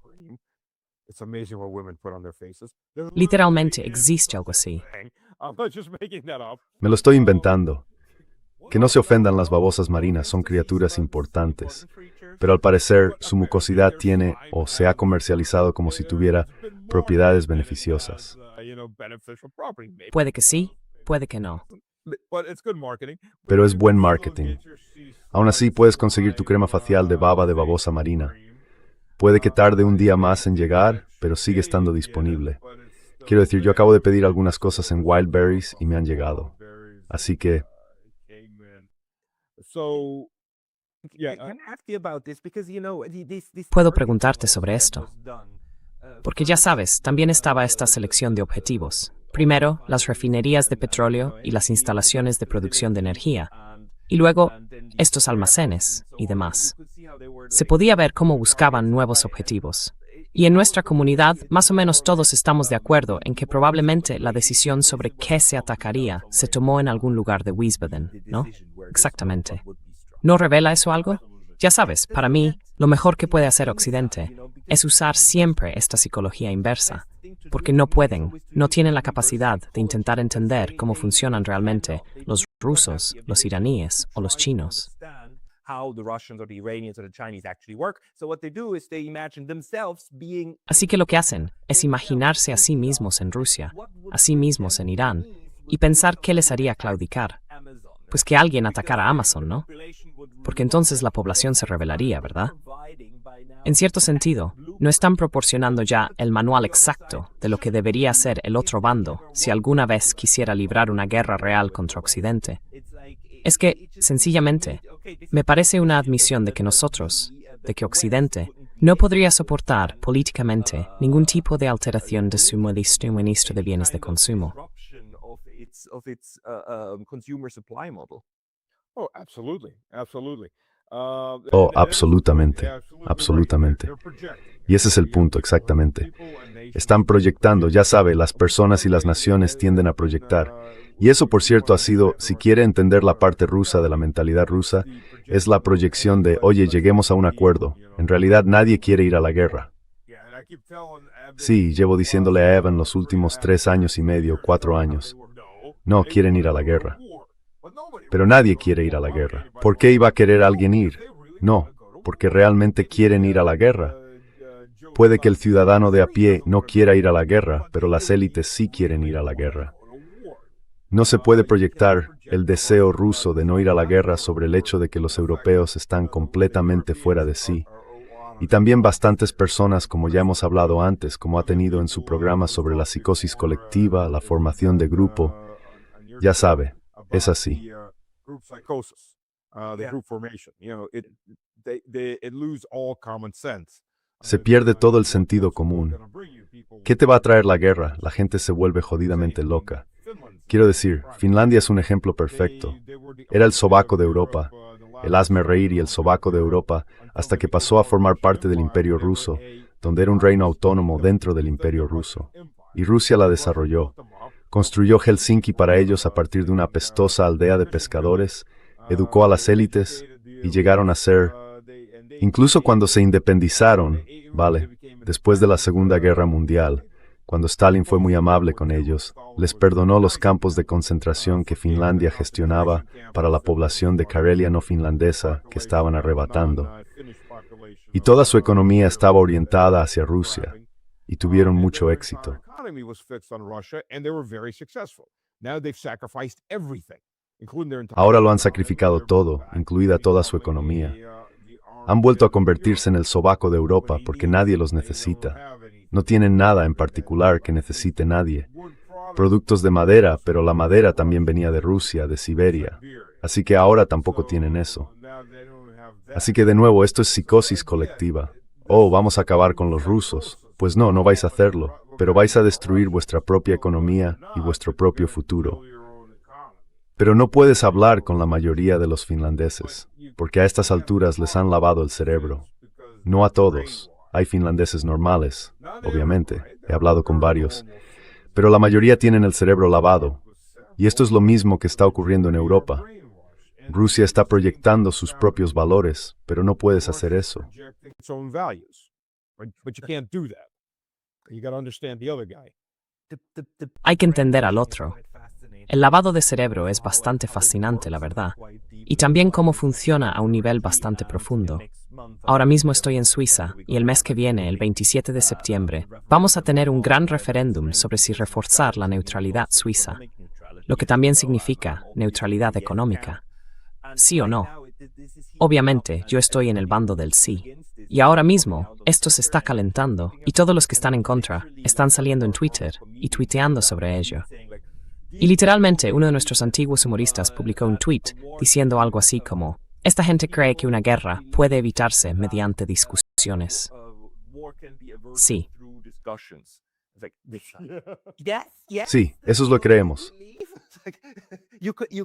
Literalmente existe algo así. Me lo estoy inventando. Que no se ofendan las babosas marinas, son criaturas importantes. Pero al parecer, su mucosidad tiene, o se ha comercializado como si tuviera, propiedades beneficiosas. Puede que sí. Puede que no. Pero es buen marketing. Aún así, puedes conseguir tu crema facial de baba de babosa marina. Puede que tarde un día más en llegar, pero sigue estando disponible. Quiero decir, yo acabo de pedir algunas cosas en Wildberries y me han llegado. Así que... Puedo preguntarte sobre esto. Porque ya sabes, también estaba esta selección de objetivos. Primero, las refinerías de petróleo y las instalaciones de producción de energía. Y luego, estos almacenes y demás. Se podía ver cómo buscaban nuevos objetivos. Y en nuestra comunidad, más o menos todos estamos de acuerdo en que probablemente la decisión sobre qué se atacaría se tomó en algún lugar de Wiesbaden, ¿no? Exactamente. ¿No revela eso algo? Ya sabes, para mí, lo mejor que puede hacer Occidente es usar siempre esta psicología inversa, porque no pueden, no tienen la capacidad de intentar entender cómo funcionan realmente los rusos, los iraníes o los chinos. How the Russians or the Iranians or the Chinese actually work. So what they do is they imagine themselves being Así que lo que hacen es imaginarse a sí mismos en Rusia, a sí mismos en Irán, y pensar qué les haría claudicar. Pues que alguien atacara a Amazon, ¿no? Porque entonces la población se rebelaría, ¿verdad? En cierto sentido, no están proporcionando ya el manual exacto de lo que debería hacer el otro bando si alguna vez quisiera librar una guerra real contra Occidente. Es que, sencillamente, me parece una admisión de que nosotros, de que Occidente, no podría soportar políticamente ningún tipo de alteración de su suministro de bienes de consumo. consumer supply model. Oh, absolutely, absolutely. Oh, absolutamente, absolutamente. Y ese es el punto, exactamente. Están proyectando, ya sabe, las personas y las naciones tienden a proyectar. Y eso, por cierto, ha sido, si quiere entender la parte rusa de la mentalidad rusa, es la proyección de, oye, lleguemos a un acuerdo. En realidad nadie quiere ir a la guerra. Sí, llevo diciéndole a Evan los últimos 3 años y medio, 4 años. No, quieren ir a la guerra. Pero nadie quiere ir a la guerra. ¿Por qué iba a querer alguien ir? No, porque realmente quieren ir a la guerra. Puede que el ciudadano de a pie no quiera ir a la guerra, pero las élites sí quieren ir a la guerra. No se puede proyectar el deseo ruso de no ir a la guerra sobre el hecho de que los europeos están completamente fuera de sí. Y también bastantes personas, como ya hemos hablado antes, como ha tenido en su programa sobre la psicosis colectiva, la formación de grupo, ya sabe, es así. Group psychosis, the group formation. It lose all common sense. Se pierde todo el sentido común. ¿Qué te va a traer la guerra? La gente se vuelve jodidamente loca. Quiero decir, Finlandia es un ejemplo perfecto. Era el sobaco de Europa, el hazme reír y el sobaco de Europa, hasta que pasó a formar parte del Imperio Ruso, donde era un reino autónomo dentro del Imperio Ruso. Y Rusia la desarrolló. Construyó Helsinki para ellos a partir de una apestosa aldea de pescadores, educó a las élites y llegaron a ser, incluso cuando se independizaron, ¿vale? Después de la Segunda Guerra Mundial, cuando Stalin fue muy amable con ellos, les perdonó los campos de concentración que Finlandia gestionaba para la población de Karelia no finlandesa que estaban arrebatando. Y toda su economía estaba orientada hacia Rusia, y tuvieron mucho éxito. Ahora lo han sacrificado todo, incluida toda su economía. Han vuelto a convertirse en el sobaco de Europa porque nadie los necesita. No tienen nada en particular que necesite nadie. Productos de madera, pero la madera también venía de Rusia, de Siberia. Así que ahora tampoco tienen eso. Así que de nuevo, esto es psicosis colectiva. Oh, vamos a acabar con los rusos. Pues no, no vais a hacerlo, pero vais a destruir vuestra propia economía y vuestro propio futuro. Pero no puedes hablar con la mayoría de los finlandeses, porque a estas alturas les han lavado el cerebro. No a todos. Hay finlandeses normales, obviamente, he hablado con varios, pero la mayoría tienen el cerebro lavado. Y esto es lo mismo que está ocurriendo en Europa. Rusia está proyectando sus propios valores, pero no puedes hacer eso. Hay que entender al otro. El lavado de cerebro es bastante fascinante, la verdad, y también cómo funciona a un nivel bastante profundo. Ahora mismo estoy en Suiza y el mes que viene, el 27 de septiembre, vamos a tener un gran referéndum sobre si reforzar la neutralidad suiza, lo que también significa neutralidad económica. ¿Sí o no? Obviamente, yo estoy en el bando del sí. Y ahora mismo, esto se está calentando y todos los que están en contra están saliendo en Twitter y tuiteando sobre ello. Y literalmente uno de nuestros antiguos humoristas publicó un tweet diciendo algo así como: esta gente cree que una guerra puede evitarse mediante discusiones. Sí. Sí, eso es lo que creemos.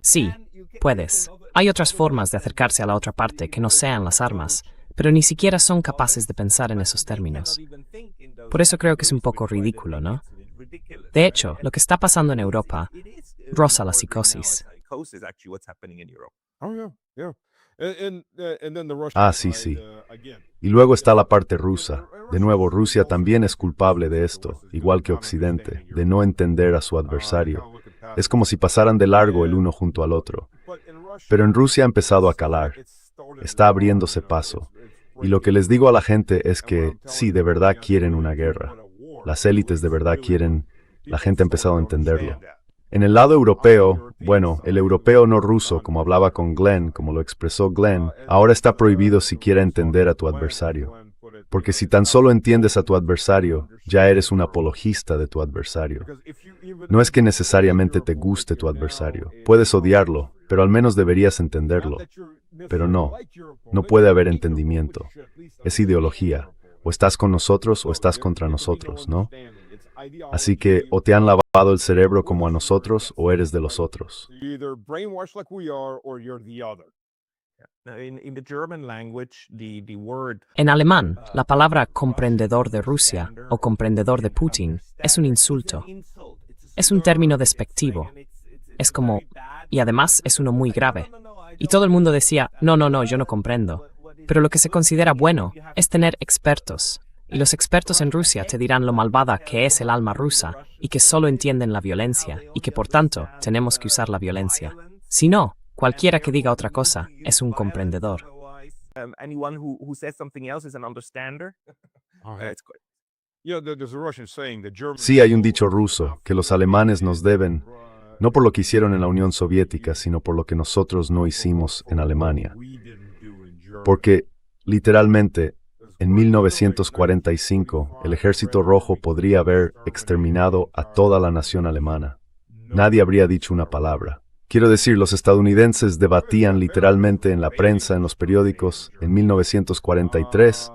Sí, puedes. Hay otras formas de acercarse a la otra parte que no sean las armas, pero ni siquiera son capaces de pensar en esos términos. Por eso creo que es un poco ridículo, ¿no? De hecho, lo que está pasando en Europa roza la psicosis. Oh, yeah, yeah. And then the Russian Ah, sí, side, sí. again. Y luego está la parte rusa. De nuevo, Rusia también es culpable de esto, igual que Occidente, de no entender a su adversario. Es como si pasaran de largo el uno junto al otro. Pero en Rusia ha empezado a calar. Está abriéndose paso. Y lo que les digo a la gente es que sí, de verdad quieren una guerra. Las élites de verdad quieren. La gente ha empezado a entenderlo. En el lado europeo, bueno, el europeo no ruso, como hablaba con Glenn, como lo expresó Glenn, ahora está prohibido siquiera entender a tu adversario. Porque si tan solo entiendes a tu adversario, ya eres un apologista de tu adversario. No es que necesariamente te guste tu adversario. Puedes odiarlo, pero al menos deberías entenderlo. Pero no puede haber entendimiento. Es ideología. O estás con nosotros o estás contra nosotros, ¿no? Así que o te han lavado el cerebro como a nosotros o eres de los otros. You're either brainwashed like we are or you're the other. In the German language, the word En alemán, la palabra comprendedor de Rusia o comprendedor de Putin es un insulto. Es un término despectivo. Es como, y además es uno muy grave. Y todo el mundo decía, no, yo no comprendo. Pero lo que se considera bueno es tener expertos. Y los expertos en Rusia te dirán lo malvada que es el alma rusa y que solo entienden la violencia y que por tanto tenemos que usar la violencia. Si no, cualquiera que diga otra cosa es un comprendedor. Anyone who says something else is an understander. It's good. Yeah, there's a Russian saying, the Germans Sí, hay un dicho ruso, que los alemanes nos deben, no por lo que hicieron en la Unión Soviética, sino por lo que nosotros no hicimos en Alemania. Porque, literalmente, en 1945, el Ejército Rojo podría haber exterminado a toda la nación alemana. Nadie habría dicho una palabra. Quiero decir, los estadounidenses debatían literalmente en la prensa, en los periódicos, en 1943,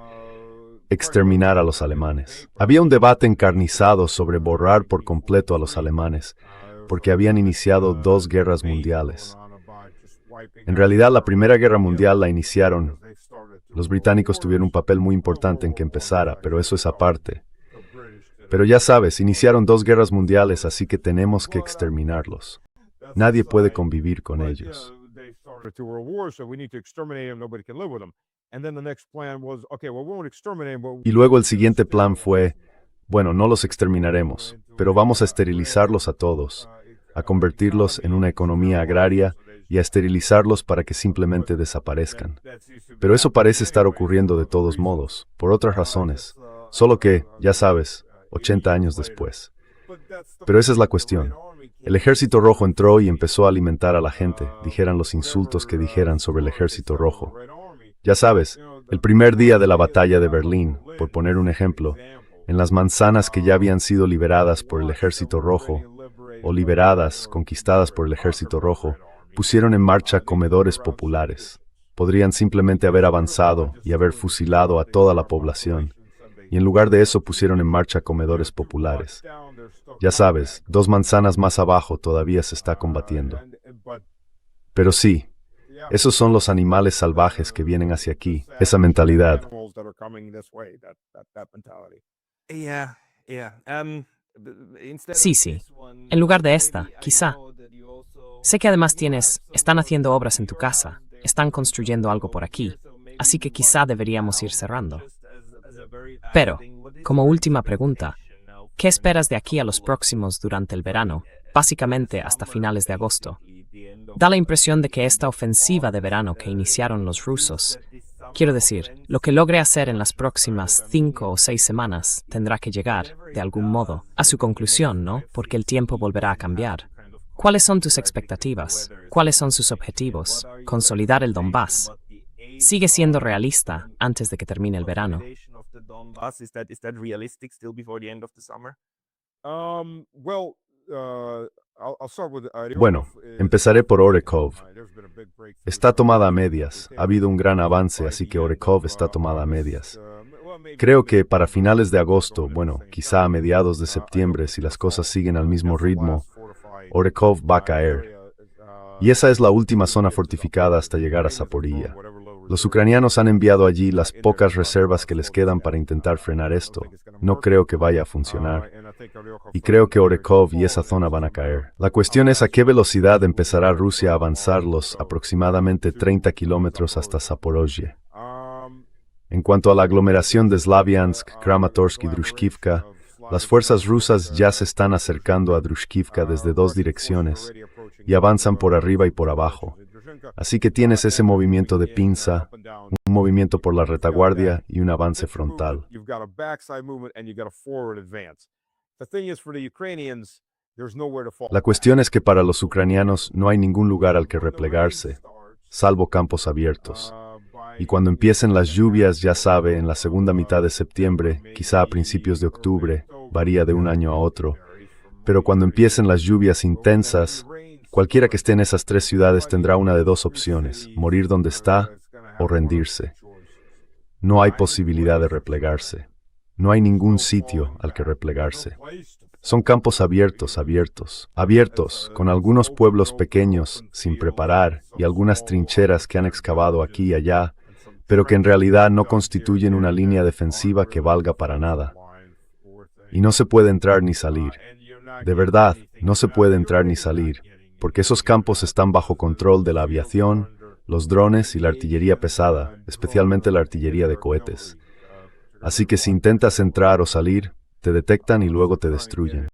exterminar a los alemanes. Había un debate encarnizado sobre borrar por completo a los alemanes, porque habían iniciado 2 guerras mundiales. En realidad, la Primera Guerra Mundial la iniciaron. Los británicos tuvieron un papel muy importante en que empezara, pero eso es aparte. Pero ya sabes, iniciaron 2 guerras mundiales, así que tenemos que exterminarlos. Nadie puede convivir con ellos. Y luego el siguiente plan fue, bueno, no los exterminaremos, pero vamos a esterilizarlos a todos, a convertirlos en una economía agraria y a esterilizarlos para que simplemente desaparezcan. Pero eso parece estar ocurriendo de todos modos, por otras razones, solo que, ya sabes, 80 años después. Pero esa es la cuestión. El Ejército Rojo entró y empezó a alimentar a la gente, dijeran los insultos que dijeran sobre el Ejército Rojo. Ya sabes, el primer día de la batalla de Berlín, por poner un ejemplo, en las manzanas que ya habían sido liberadas por el Ejército Rojo, o liberadas, conquistadas por el Ejército Rojo, pusieron en marcha comedores populares. Podrían simplemente haber avanzado y haber fusilado a toda la población. Y en lugar de eso pusieron en marcha comedores populares. Ya sabes, 2 manzanas más abajo todavía se está combatiendo. Pero sí, esos son los animales salvajes que vienen hacia aquí, esa mentalidad. Sí. En lugar de esta, quizá. Sé que además están haciendo obras en tu casa, están construyendo algo por aquí, así que quizá deberíamos ir cerrando. Pero, como última pregunta, ¿qué esperas de aquí a los próximos durante el verano, básicamente hasta finales de agosto? Da la impresión de que esta ofensiva de verano que iniciaron los rusos, quiero decir, lo que logre hacer en las próximas 5 o 6 semanas tendrá que llegar, de algún modo, a su conclusión, ¿no? Porque el tiempo volverá a cambiar. ¿Cuáles son tus expectativas? ¿Cuáles son sus objetivos? ¿Consolidar el Donbass? ¿Sigue siendo realista antes de que termine el verano? Bueno, empezaré por Orekov. Está tomada a medias. Ha habido un gran avance, así que Orekov está tomada a medias. Creo que para finales de agosto, bueno, quizá a mediados de septiembre, si las cosas siguen al mismo ritmo, Orekov va a caer. Y esa es la última zona fortificada hasta llegar a Zaporilla. Los ucranianos han enviado allí las pocas reservas que les quedan para intentar frenar esto. No creo que vaya a funcionar. Y creo que Orekov y esa zona van a caer. La cuestión es a qué velocidad empezará Rusia a avanzar los aproximadamente 30 kilómetros hasta Zaporozhye. En cuanto a la aglomeración de Slaviansk, Kramatorsk y Drushkivka, las fuerzas rusas ya se están acercando a Drushkivka desde dos direcciones y avanzan por arriba y por abajo. Así que tienes ese movimiento de pinza, un movimiento por la retaguardia y un avance frontal. La cuestión es que para los ucranianos no hay ningún lugar al que replegarse, salvo campos abiertos. Y cuando empiecen las lluvias, ya sabe, en la segunda mitad de septiembre, quizá a principios de octubre, varía de un año a otro, pero cuando empiecen las lluvias intensas, cualquiera que esté en esas tres ciudades tendrá una de dos opciones: morir donde está o rendirse. No hay posibilidad de replegarse. No hay ningún sitio al que replegarse. Son campos abiertos, con algunos pueblos pequeños, sin preparar, y algunas trincheras que han excavado aquí y allá, pero que en realidad no constituyen una línea defensiva que valga para nada. Y no se puede entrar ni salir. De verdad, no se puede entrar ni salir, porque esos campos están bajo control de la aviación, los drones y la artillería pesada, especialmente la artillería de cohetes. Así que si intentas entrar o salir, te detectan y luego te destruyen.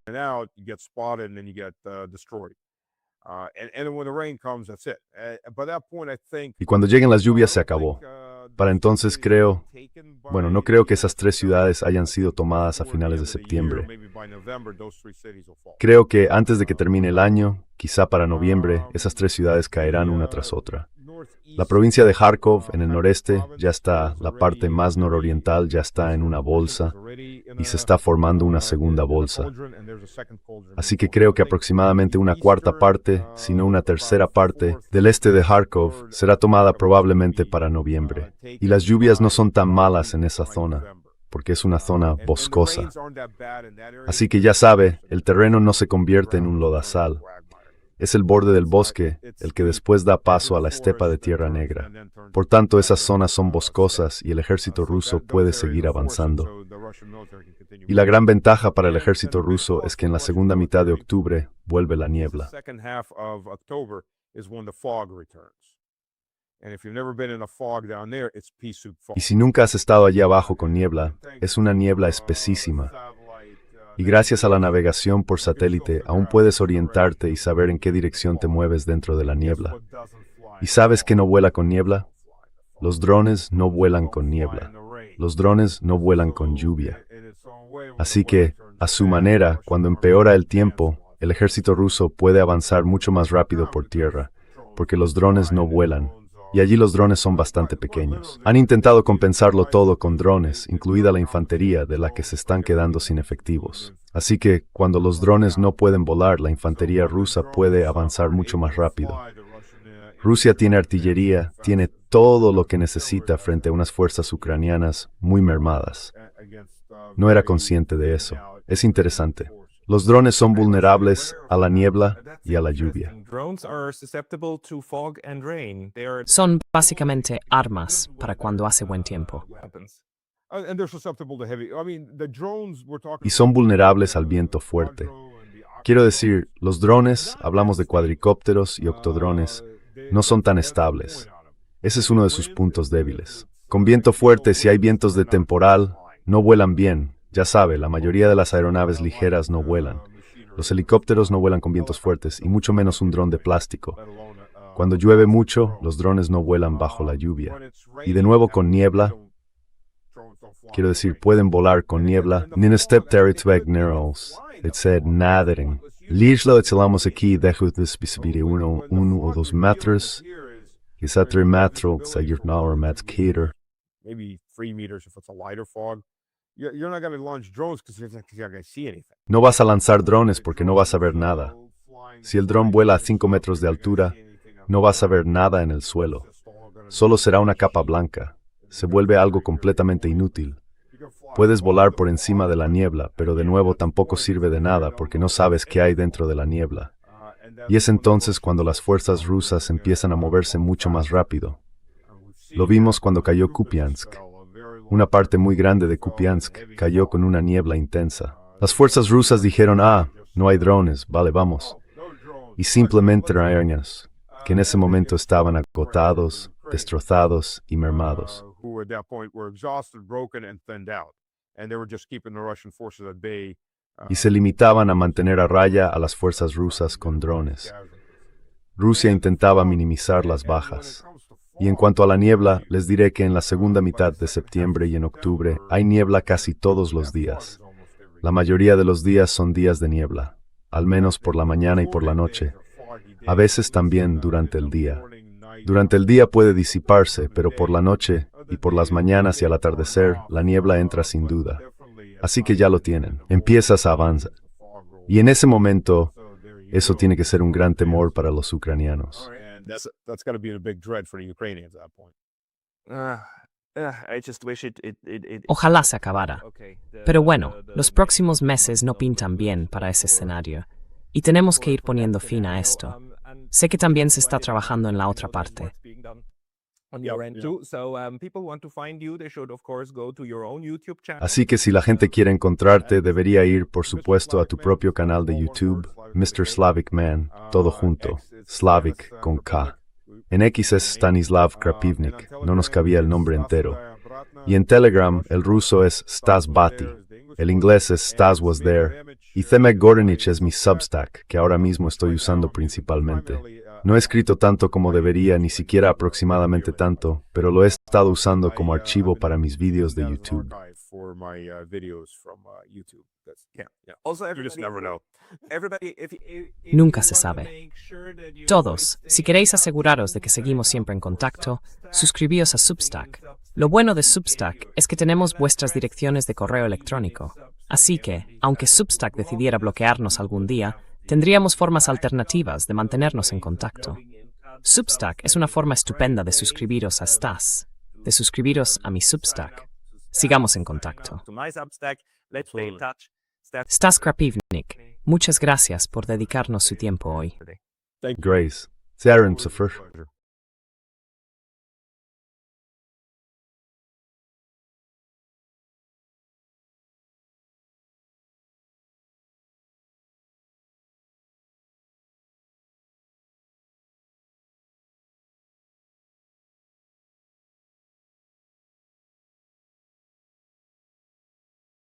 Y cuando lleguen las lluvias se acabó. Para entonces no creo que esas tres ciudades hayan sido tomadas a finales de septiembre. Creo que antes de que termine el año, quizá para noviembre, esas tres ciudades caerán una tras otra. La provincia de Kharkov, en el noreste, ya está, la parte más nororiental ya está en una bolsa y se está formando una segunda bolsa. Así que creo que aproximadamente una cuarta parte, si no una tercera parte, del este de Kharkov será tomada probablemente para noviembre. Y las lluvias no son tan malas en esa zona, porque es una zona boscosa. Así que ya sabe, el terreno no se convierte en un lodazal. Es el borde del bosque el que después da paso a la estepa de Tierra Negra. Por tanto, esas zonas son boscosas y el ejército ruso puede seguir avanzando. Y la gran ventaja para el ejército ruso es que en la segunda mitad de octubre vuelve la niebla. Y si nunca has estado allí abajo con niebla, es una niebla espesísima. Y gracias a la navegación por satélite, aún puedes orientarte y saber en qué dirección te mueves dentro de la niebla. ¿Y sabes qué no vuela con niebla? Los drones no vuelan con niebla. Los drones no vuelan con lluvia. Así que, a su manera, cuando empeora el tiempo, el ejército ruso puede avanzar mucho más rápido por tierra, porque los drones no vuelan. Y allí los drones son bastante pequeños. Han intentado compensarlo todo con drones, incluida la infantería, de la que se están quedando sin efectivos. Así que, cuando los drones no pueden volar, la infantería rusa puede avanzar mucho más rápido. Rusia tiene artillería, tiene todo lo que necesita frente a unas fuerzas ucranianas muy mermadas. No era consciente de eso. Es interesante. Los drones son vulnerables a la niebla y a la lluvia. Son básicamente armas para cuando hace buen tiempo. Y son vulnerables al viento fuerte. Quiero decir, los drones, hablamos de cuadricópteros y octodrones, no son tan estables. Ese es uno de sus puntos débiles. Con viento fuerte, si hay vientos de temporal, no vuelan bien. Ya sabe, la mayoría de las aeronaves ligeras no vuelan. Los helicópteros no vuelan con vientos fuertes, y mucho menos un dron de plástico. Cuando llueve mucho, los drones no vuelan bajo la lluvia. Y de nuevo con niebla, quiero decir, pueden volar con niebla. Ninestep territveg nerals, it said nadering. Lichlo etzalamos aquí dejo de specificar 1 o 2 metros. Quizá 3 metros, sayur nauer metskater. Maybe 3 meters if it's a lighter fog. You're not going to launch drones because you're not going to see anything. No vas a lanzar drones porque no vas a ver nada. Si el dron vuela a 5 metros de altura, no vas a ver nada en el suelo. Solo será una capa blanca. Se vuelve algo completamente inútil. Puedes volar por encima de la niebla, pero de nuevo tampoco sirve de nada porque no sabes qué hay dentro de la niebla. Y es entonces cuando las fuerzas rusas empiezan a moverse mucho más rápido. Lo vimos cuando cayó Kupiansk. Una parte muy grande de Kupiansk cayó con una niebla intensa. Las fuerzas rusas dijeron, no hay drones, vale, vamos. Y simplemente arañas, que en ese momento estaban agotados, destrozados y mermados. Who at that point were exhausted, broken, and thinned out. And they were just keeping the Russian forces at bay. Y se limitaban a mantener a raya a las fuerzas rusas con drones. Rusia intentaba minimizar las bajas. Y en cuanto a la niebla, les diré que en la segunda mitad de septiembre y en octubre hay niebla casi todos los días. La mayoría de los días son días de niebla, al menos por la mañana y por la noche. A veces también durante el día. Durante el día puede disiparse, pero por la noche y por las mañanas y al atardecer, la niebla entra sin duda. Así que ya lo tienen. Empiezas a avanzar. Y en ese momento, eso tiene que ser un gran temor para los ucranianos. That's got to be a big dread for the Ukrainians at that point. I just wish it Ojalá se acabara. okay. Pero bueno, los próximos meses no pintan bien para ese escenario. Y tenemos que ir poniendo fin a esto. Sé que también se está trabajando en la otra parte. On your end too. So people want to find you, they should of course go to your own YouTube channel. Así que si la gente quiere encontrarte, debería ir, por supuesto, a tu propio canal de YouTube, Mr. Slavic Man, todo junto, Slavic con K. En X es Stanislav Krapivnik, no nos cabía el nombre entero. Y en Telegram, el ruso es Stas Bati, el inglés es Stas Was There, y Zemek Gorenich es mi Substack, que ahora mismo estoy usando principalmente. No he escrito tanto como debería, ni siquiera aproximadamente tanto, pero lo he estado usando como archivo para mis vídeos de YouTube. For my videos from YouTube. Also, You just never know. everybody, if Nunca se sabe. Todos, si queréis aseguraros de que seguimos siempre en contacto, suscribíos a Substack. Lo bueno de Substack es que tenemos vuestras direcciones de correo electrónico. Así que, aunque Substack decidiera bloquearnos algún día, tendríamos formas alternativas de mantenernos en contacto. Substack es una forma estupenda de suscribiros a Stas, de suscribiros a mi Substack. Sigamos en contacto. to my Substack, let's stay in touch. Stas Krapivnik, muchas gracias por dedicarnos su tiempo hoy. Grace, Zarim Safar.